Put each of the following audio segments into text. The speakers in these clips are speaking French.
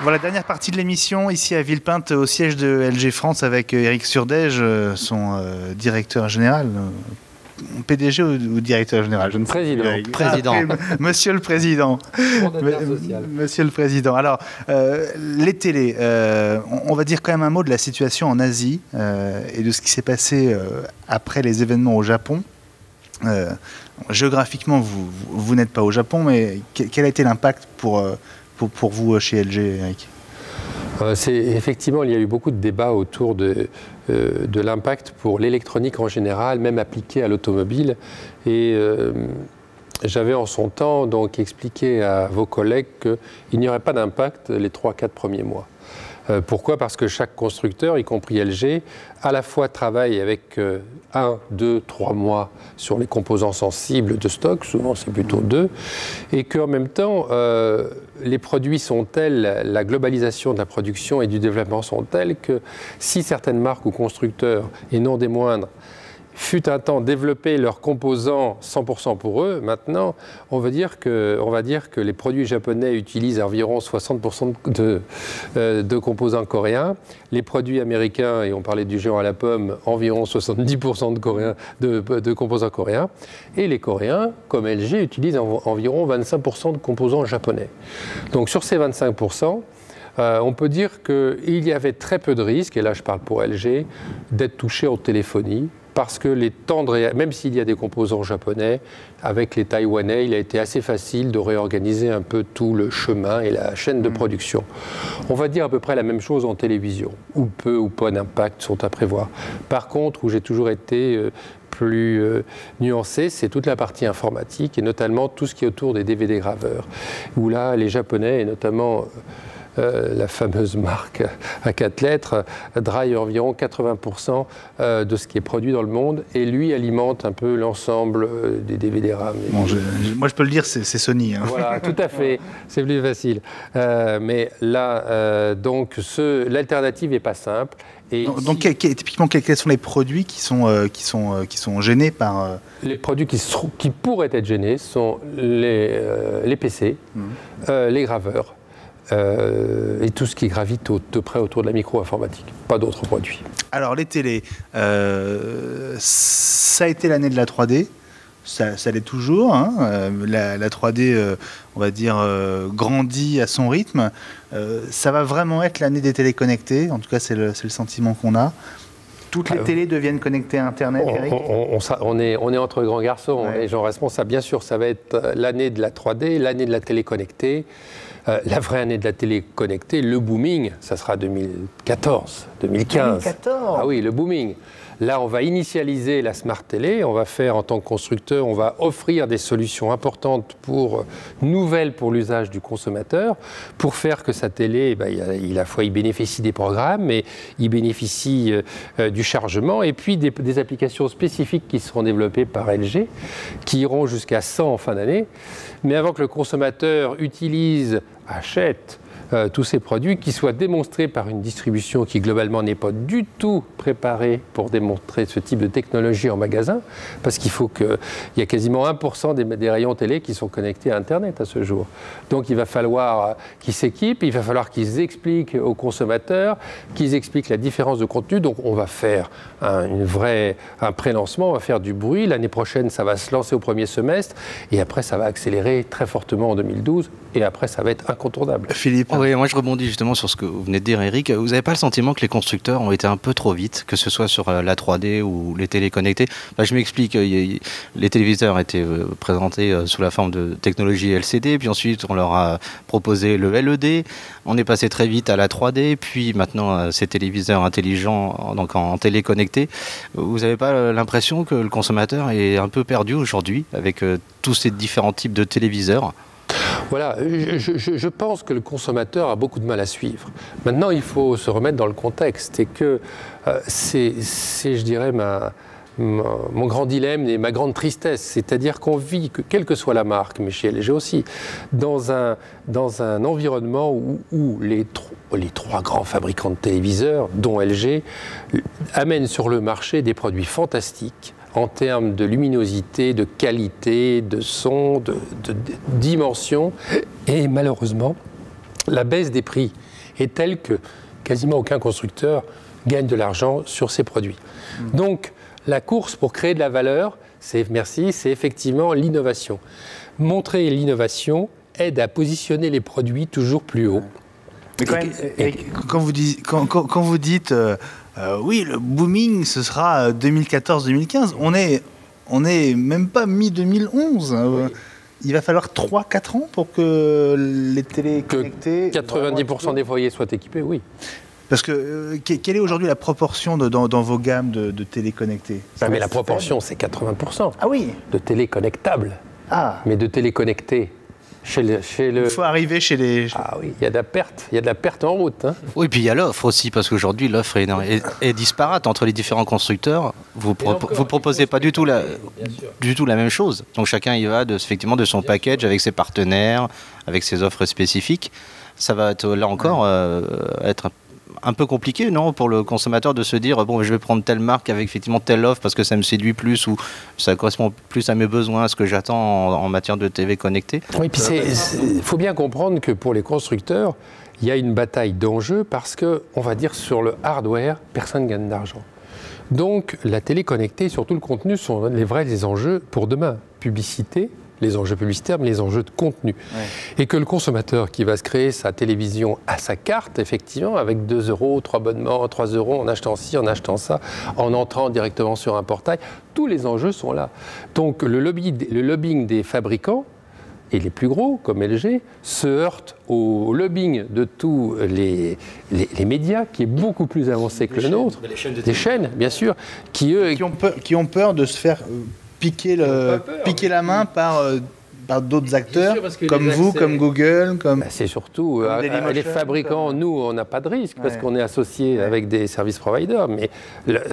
Voilà, dernière partie de l'émission, ici à Villepinte, au siège de LG France, avec Éric Surdège, son directeur général. PDG ou directeur général, je ne sais pas. Président. Monsieur le Président. Monsieur le Président. Alors, les télés, on va dire quand même un mot de la situation en Asie et de ce qui s'est passé après les événements au Japon. Géographiquement, vous n'êtes pas au Japon, mais quel a été l'impact pour vous chez LG, Eric? Effectivement, il y a eu beaucoup de débats autour de l'impact pour l'électronique en général, même appliqué à l'automobile. Et j'avais en son temps donc expliqué à vos collègues qu'il n'y aurait pas d'impact les 3-4 premiers mois. Pourquoi? Parce que chaque constructeur, y compris LG, à la fois travaille avec 1, 2, 3 mois sur les composants sensibles de stock, souvent c'est plutôt 2, et qu'en même temps, les produits sont tels, la globalisation de la production et du développement sont tels que si certaines marques ou constructeurs, et non des moindres, fut un temps développer leurs composants 100% pour eux, maintenant, on va dire que les produits japonais utilisent environ 60% de composants coréens, les produits américains, et on parlait du géant à la pomme, environ 70% de composants coréens, et les Coréens, comme LG, utilisent environ 25% de composants japonais. Donc sur ces 25%, on peut dire qu'il y avait très peu de risques, et là je parle pour LG, d'être touché en téléphonie, parce que les temps de même s'il y a des composants japonais, avec les Taïwanais, il a été assez facile de réorganiser un peu tout le chemin et la chaîne de production. On va dire à peu près la même chose en télévision, où peu ou pas d'impact sont à prévoir. Par contre, où j'ai toujours été plus nuancé, c'est toute la partie informatique, et notamment tout ce qui est autour des DVD graveurs, où là, les Japonais, et notamment la fameuse marque à 4 lettres, draille environ 80% de ce qui est produit dans le monde, et lui alimente un peu l'ensemble des DVD RAM. Bon, moi je peux le dire, c'est Sony. Hein. Voilà, tout à fait, c'est plus facile. Mais là, donc l'alternative n'est pas simple. Et donc typiquement, quels sont les produits qui sont gênés par... Les produits qui pourraient être gênés sont les PC, les graveurs, et tout ce qui gravite de près autour de la micro-informatique. Pas d'autres produits. Alors, les télés, ça a été l'année de la 3D. Ça l'est toujours. Hein. La 3D, on va dire, grandit à son rythme. Ça va vraiment être l'année des télés connectées. En tout cas, c'est le sentiment qu'on a. Toutes les télés deviennent connectées à Internet, Eric? On est entre grands garçons, ouais. Et j'en responsable. Bien sûr, ça va être l'année de la 3D, l'année de la télé connectée. La vraie année de la télé connectée, le booming, ça sera 2014, 2015. 2014 Ah oui, le booming. Là, on va initialiser la Smart Télé, on va faire en tant que constructeur, on va offrir des solutions importantes nouvelles pour l'usage du consommateur, pour faire que sa télé, il bénéficie des programmes, mais il bénéficie du chargement, et puis des applications spécifiques qui seront développées par LG, qui iront jusqu'à 100 en fin d'année. Mais avant que le consommateur achète tous ces produits, qui soient démontrés par une distribution qui globalement n'est pas du tout préparée pour démontrer ce type de technologie en magasin, parce qu'il faut qu'il y a quasiment 1% des rayons télé qui sont connectés à Internet à ce jour. Donc il va falloir qu'ils s'équipent, il va falloir qu'ils expliquent aux consommateurs, qu'ils expliquent la différence de contenu. Donc on va faire un pré-lancement, on va faire du bruit. L'année prochaine, ça va se lancer au premier semestre, et après ça va accélérer très fortement en 2012, et après ça va être incontournable. Philippe? Oui, moi je rebondis justement sur ce que vous venez de dire, Eric. Vous n'avez pas le sentiment que les constructeurs ont été un peu trop vite, que ce soit sur la 3D ou les télés connectées? Je m'explique, les téléviseurs étaient présentés sous la forme de technologie LCD, puis ensuite on leur a proposé le LED, on est passé très vite à la 3D, puis maintenant ces téléviseurs intelligents, donc en télé connectée. Vous n'avez pas l'impression que le consommateur est un peu perdu aujourd'hui avec tous ces différents types de téléviseurs? Voilà, je pense que le consommateur a beaucoup de mal à suivre. Maintenant, il faut se remettre dans le contexte, et que c'est, je dirais, mon grand dilemme et ma grande tristesse. C'est-à-dire qu'on vit, quelle que soit la marque, mais chez LG aussi, dans un environnement où les trois grands fabricants de téléviseurs, dont LG, amènent sur le marché des produits fantastiques, en termes de luminosité, de qualité, de son, de dimension. Et malheureusement, la baisse des prix est telle que quasiment aucun constructeur gagne de l'argent sur ces produits. Donc, la course pour créer de la valeur, c'est effectivement l'innovation. Montrer l'innovation aide à positionner les produits toujours plus haut. Mais quand même, quand vous dites oui, le booming, ce sera 2014-2015, on est même pas mi-2011. Il va falloir 3-4 ans pour que les télés connectées... Que 90% des foyers soient équipés, oui. Parce que quelle est aujourd'hui la proportion dans vos gammes de télé connectées? Mais la proportion, c'est 80%. Ah oui. De télé connectables. Ah. Mais de télé connectées. Il faut arriver chez les... Ah oui, il y a de la perte en route. Hein. Oui, puis il y a l'offre aussi, parce qu'aujourd'hui, l'offre est disparate entre les différents constructeurs. Vous ne proposez pas du tout la même chose. Donc chacun y va effectivement de son package avec ses partenaires, avec ses offres spécifiques. Ça va être, là encore être un peu compliqué, non, pour le consommateur de se dire bon, je vais prendre telle marque avec effectivement telle offre parce que ça me séduit plus ou ça correspond plus à mes besoins, à ce que j'attends en matière de TV connectée. Oui, puis il faut bien comprendre que pour les constructeurs, il y a une bataille d'enjeux parce que, on va dire, sur le hardware, personne ne gagne d'argent. Donc, la télé connectée, surtout le contenu, sont les vrais enjeux pour demain. Publicité, les enjeux publicitaires, mais les enjeux de contenu. Ouais. Et que le consommateur qui va se créer sa télévision à sa carte, effectivement, avec 2 €, 3 abonnements, 3 €, en achetant ci, en achetant ça, en entrant directement sur un portail, tous les enjeux sont là. Donc le lobbying des fabricants, et les plus gros, comme LG, se heurtent au lobbying de tous les médias, qui est beaucoup plus avancé que le nôtre. Des chaînes, bien sûr, qui ont peur de se faire... piquer la main par d'autres acteurs, comme vous, comme Google, comme... c'est surtout, les fabricants, nous, on n'a pas de risque, parce qu'on est associé avec des service providers, mais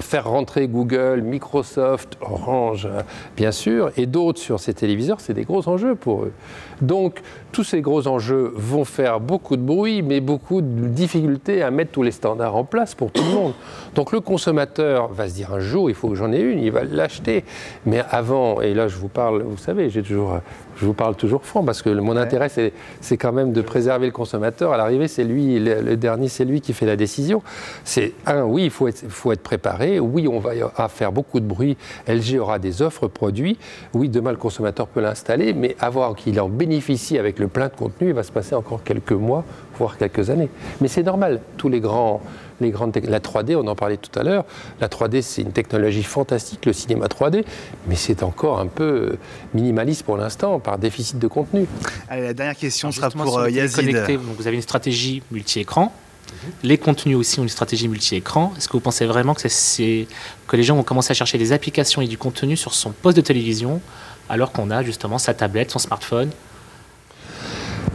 faire rentrer Google, Microsoft, Orange, bien sûr, et d'autres sur ces téléviseurs, c'est des gros enjeux pour eux. Donc, tous ces gros enjeux vont faire beaucoup de bruit, mais beaucoup de difficultés à mettre tous les standards en place pour tout le monde. Donc, le consommateur va se dire un jour, il faut que j'en ai une, il va l'acheter. Mais avant, et là je vous parle, vous savez, je vous parle toujours franc, parce que mon intérêt, c'est quand même de préserver le consommateur. À l'arrivée, c'est lui, le dernier, c'est lui qui fait la décision. Oui, il faut être préparé. Oui, on va faire beaucoup de bruit. LG aura des offres produits. Oui, demain, le consommateur peut l'installer, mais avoir qu'il en bénéficie avec le plein de contenu, il va se passer encore quelques mois, voire quelques années. Mais c'est normal. Tous la 3D, on en parlait tout à l'heure, la 3D, c'est une technologie fantastique, le cinéma 3D, mais c'est encore un peu minimaliste pour l'instant, par déficit de contenu. Allez, la dernière question sera pour Yazid. Donc vous avez une stratégie multi-écran, les contenus aussi ont une stratégie multi-écran. Est-ce que vous pensez vraiment que les gens vont commencer à chercher des applications et du contenu sur son poste de télévision, alors qu'on a justement sa tablette, son smartphone?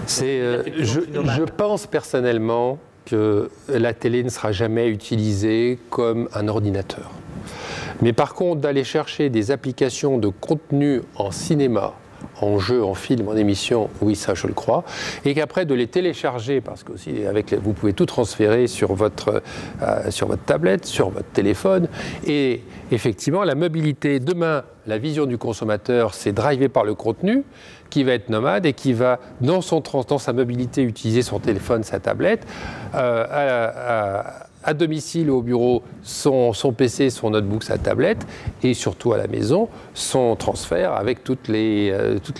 Je pense personnellement que la télé ne sera jamais utilisée comme un ordinateur. Mais par contre, d'aller chercher des applications de contenu en cinéma, en jeu, en film, en émission, oui, ça je le crois, et qu'après de les télécharger, parce que aussi vous pouvez tout transférer sur votre tablette, sur votre téléphone, et effectivement la mobilité, demain, la vision du consommateur, c'est drivé par le contenu, qui va être nomade et qui va, dans sa mobilité, utiliser son téléphone, sa tablette, à domicile ou au bureau, son PC, son notebook, sa tablette, et surtout à la maison, son transfert avec toutes les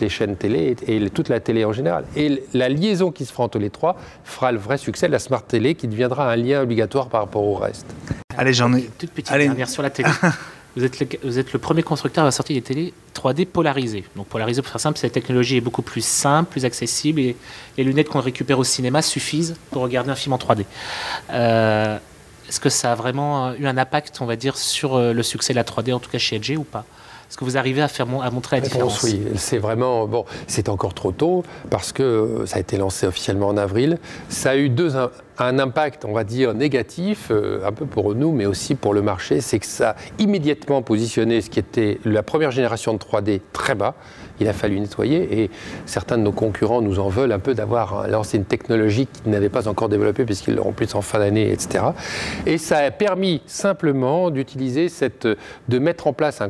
chaînes télé et toute la télé en général. Et la liaison qui se fera entre les trois fera le vrai succès de la Smart Télé, qui deviendra un lien obligatoire par rapport au reste. Allez, j'en ai... Toute petite dernière sur la télé. Vous êtes le premier constructeur à sortir des télés 3D polarisées. Donc polarisées, pour faire simple, cette technologie est beaucoup plus simple, plus accessible, et les lunettes qu'on récupère au cinéma suffisent pour regarder un film en 3D. Est-ce que ça a vraiment eu un impact, on va dire, sur le succès de la 3D, en tout cas chez LG, ou pas? Est-ce que vous arrivez à montrer la différence? Oui, c'est vraiment... Bon, c'est encore trop tôt, parce que ça a été lancé officiellement en avril. Ça a eu un impact, on va dire, négatif, un peu pour nous, mais aussi pour le marché. C'est que ça a immédiatement positionné ce qui était la première génération de 3D très bas. Il a fallu nettoyer, et certains de nos concurrents nous en veulent un peu d'avoir lancé une technologie qu'ils n'avaient pas encore développée, puisqu'ils l'auront plus en fin d'année, etc. Et ça a permis simplement d'utiliser de mettre en place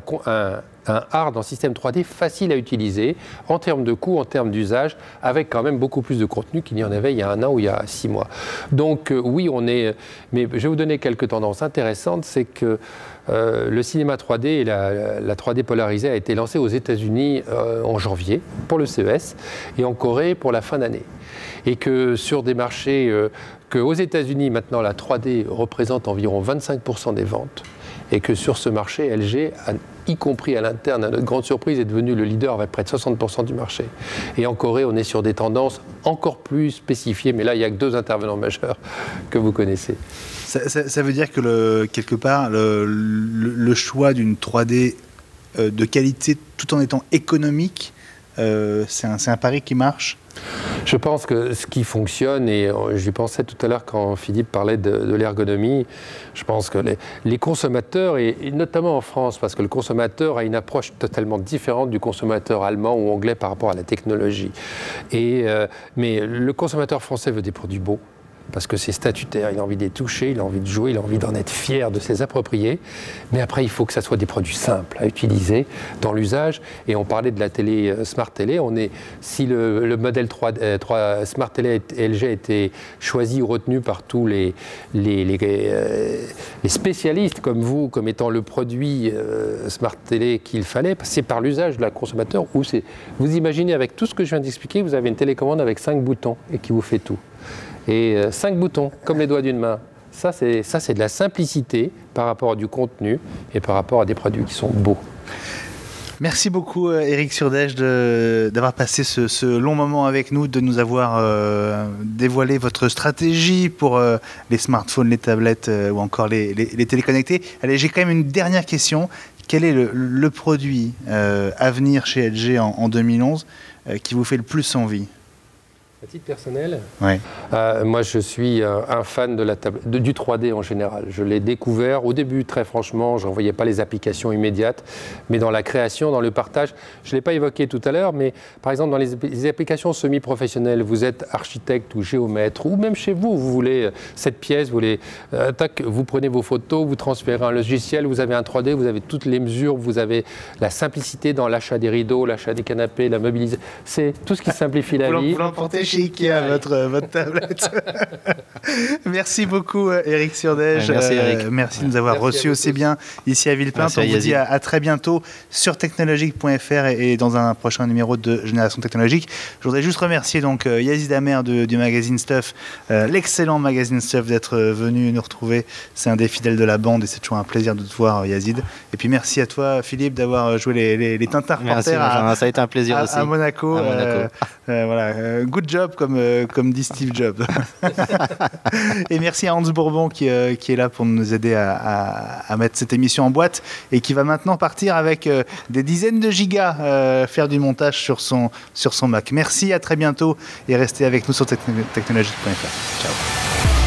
un hard en système 3D facile à utiliser en termes de coût, en termes d'usage, avec quand même beaucoup plus de contenu qu'il y en avait il y a 1 an ou il y a 6 mois. Donc oui, on est... Mais je vais vous donner quelques tendances intéressantes, c'est que le cinéma 3D et la 3D polarisée a été lancé aux États-Unis en janvier pour le CES et en Corée pour la fin d'année. Et que sur des marchés, qu'aux États-Unis maintenant la 3D représente environ 25% des ventes et que sur ce marché, LG, y compris à l'interne, à notre grande surprise, est devenu le leader avec près de 60% du marché. Et en Corée, on est sur des tendances encore plus spécifiées, mais là, il n'y a que 2 intervenants majeurs que vous connaissez. Ça veut dire que, quelque part, le choix d'une 3D de qualité tout en étant économique, c'est un pari qui marche? Je pense que ce qui fonctionne, et j'y pensais tout à l'heure quand Philippe parlait de l'ergonomie, je pense que les consommateurs, et notamment en France, parce que le consommateur a une approche totalement différente du consommateur allemand ou anglais par rapport à la technologie. Mais le consommateur français veut des produits beaux, parce que c'est statutaire, il a envie de les toucher, il a envie de jouer, il a envie d'en être fier, de se les approprier. Mais après, il faut que ça soit des produits simples à utiliser dans l'usage. Et on parlait de la télé Smart Télé. Si le modèle 3 Smart Télé LG a été choisi ou retenu par tous les spécialistes comme vous, comme étant le produit Smart Télé qu'il fallait, c'est par l'usage de la consommateur. Vous imaginez, avec tout ce que je viens d'expliquer, vous avez une télécommande avec 5 boutons et qui vous fait tout. Et 5 boutons, comme les doigts d'une main. Ça, c'est de la simplicité par rapport à du contenu et par rapport à des produits qui sont beaux. Merci beaucoup, Éric Surdège, d'avoir passé ce long moment avec nous, de nous avoir dévoilé votre stratégie pour les smartphones, les tablettes ou encore les téléconnectés. Allez, j'ai quand même une dernière question. Quel est le produit à venir chez LG en 2011 qui vous fait le plus envie ? À titre personnel, ouais. Moi je suis un fan du 3D en général. Je l'ai découvert au début, très franchement, je ne voyais pas les applications immédiates, mais dans la création, dans le partage, je ne l'ai pas évoqué tout à l'heure, mais par exemple dans les applications semi-professionnelles, vous êtes architecte ou géomètre, ou même chez vous, vous voulez cette pièce, vous prenez vos photos, vous transférez un logiciel, vous avez un 3D, vous avez toutes les mesures, vous avez la simplicité dans l'achat des rideaux, l'achat des canapés, la mobilisation, c'est tout ce qui simplifie la vie. Vous l'emportez chez Ikea, votre tablette. Merci beaucoup, Éric Surdège. Merci, Eric. Merci de nous avoir reçus aussi bien ici à Villepinte. On vous dit à très bientôt sur technologique.fr et dans un prochain numéro de Génération Technologique. Je voudrais juste remercier donc Yazid Amer du magazine Stuff, l'excellent magazine Stuff, d'être venu nous retrouver. C'est un des fidèles de la bande et c'est toujours un plaisir de te voir, Yazid. Et puis merci à toi, Philippe, d'avoir joué les Tintin reporters. Ça a été un plaisir aussi. À Monaco. À Monaco. Voilà, good job comme dit Steve Jobs. Et merci à Hans Bourbon qui est là pour nous aider à mettre cette émission en boîte et qui va maintenant partir avec des dizaines de gigas faire du montage sur son Mac. Merci, à très bientôt et restez avec nous sur technologique.fr. Ciao.